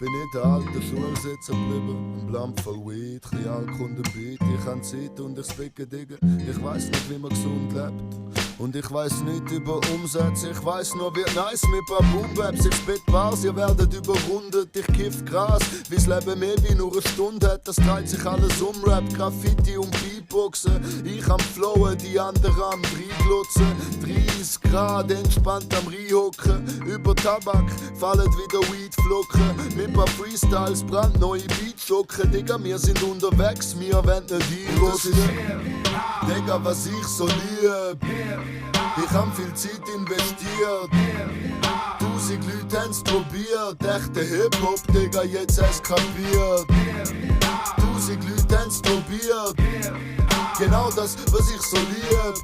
bin in der alten Schule sitzen geblieben, im Blamp voll Weed, chli Alk und ein Beat. Ich han Zeit und ich spicke Digga. Ich weiss nicht, wie man gesund lebt. Und ich weiss nicht über Umsätze, ich weiss nur, wie nice mit paar Boombaps. Ich spit Bars, ihr werdet überrundet, ich kiff Gras. Wie's Leben mehr wie nur eine Stunde hat, das dreht sich alles um Rap, Graffiti und Beatboxen. Ich am Flowen, die anderen am Dreiglutzen. 30 Grad, entspannt am Reinhocken. Über Tabak fallen wieder Weedflocken. Mit paar Freestyles, brandneue Beats schocken. Digga, wir sind unterwegs, wir wollen nicht einrüsten. Digga, was ich so lieb. Ich hab viel Zeit investiert. 1000 Leute haben's probiert. Echte Hip-Hop, Digga, jetzt hast kapiert. 1000 Leute haben's probiert. Genau das, was ich so lieb.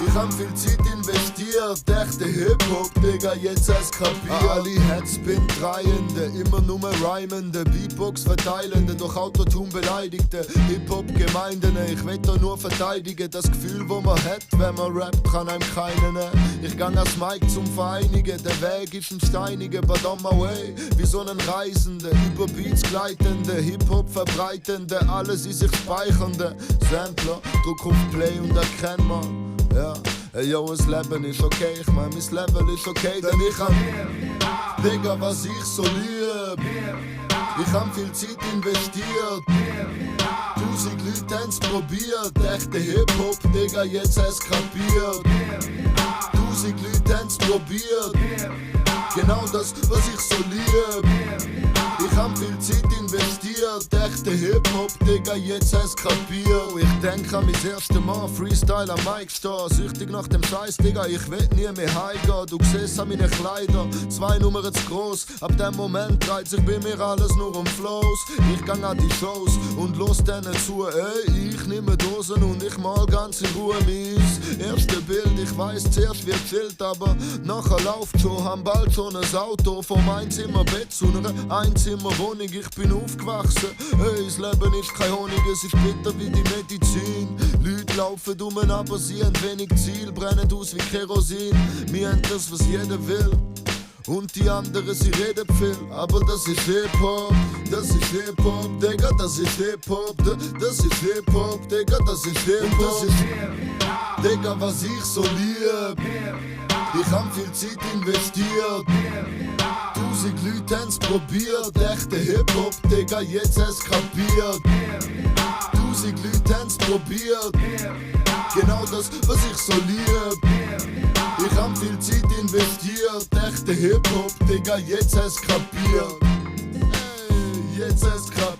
Ich hab viel Zeit investiert. Echte Hip-Hop, Digga, jetzt hast kapiert. Alle Headspin-Dreiende, immer nur rhymende, Beatbox verteilende, durch Autotune beleidigte Hip-Hop-Gemeinden. Ich will da nur verteidigen, das Gefühl, wo man hat, wenn man rappt, kann einem keinen. Ich gang als Mike zum Vereinigen, der Weg ist ein steiniger, but on my way, wie so ein Reisender, über Beats gleitende, Hip-Hop verbreitende, alles in sich speichernde Sampler, drück auf Play und erkenn man. Ja, ey, yo, das Leben ist okay, ich mein, mein Level ist okay, denn ich hab, Digga, was ich so lieb. Ich hab viel Zeit investiert. 1000 Leute haben's probiert. Echte Hip-Hop, Digga, jetzt hast kapiert. 1000 Leute haben's probiert. Genau das, was ich so lieb. Ich hab viel Zeit investiert. Echte Hip-Hop, Digga, jetzt hast kapiert. Ich denk an mein erstes Mal Freestyle am Mic stehen. Süchtig nach dem Scheiß, Digga, ich will nie mehr heimgehen. Du siehst an meinen Kleidern, 2 Nummern zu groß. Ab dem Moment dreht sich bei mir alles nur um Flows. Ich gang an die Shows und los denen zu. Ey, ich nehme Dosen und ich mal ganz in Ruhe mies. Erste Bild, ich weiß, zuerst wird chillt, aber nachher läuft schon, haben bald schon ein Auto. Vom Einzimmerbett zu einer Einzimmerwohnung. Ich bin aufgewachsen, ey, das Leben ist kein Honig, es ist bitter wie die Medizin. Leute laufen um, aber sie haben wenig Ziel, brennen aus wie Kerosin. Wir haben das, was jeder will. Und die anderen, sie reden viel, aber das ist Hip-Hop, das ist Hip-Hop, Digga, das ist Hip-Hop, das ist Hip-Hop, Digga, das ist Hip-Hop, Digga, was ich so lieb. Ich hab viel Zeit investiert. 1000 Leute haben's probiert. Echte Hip-Hop, Digga, jetzt hast kapiert. 1000 Leute haben's probiert. Genau das, was ich so lieb. Ich hab viel Zeit investiert. Echte Hip-Hop, Digga, jetzt hast kapiert. Hey, jetzt hast kapiert.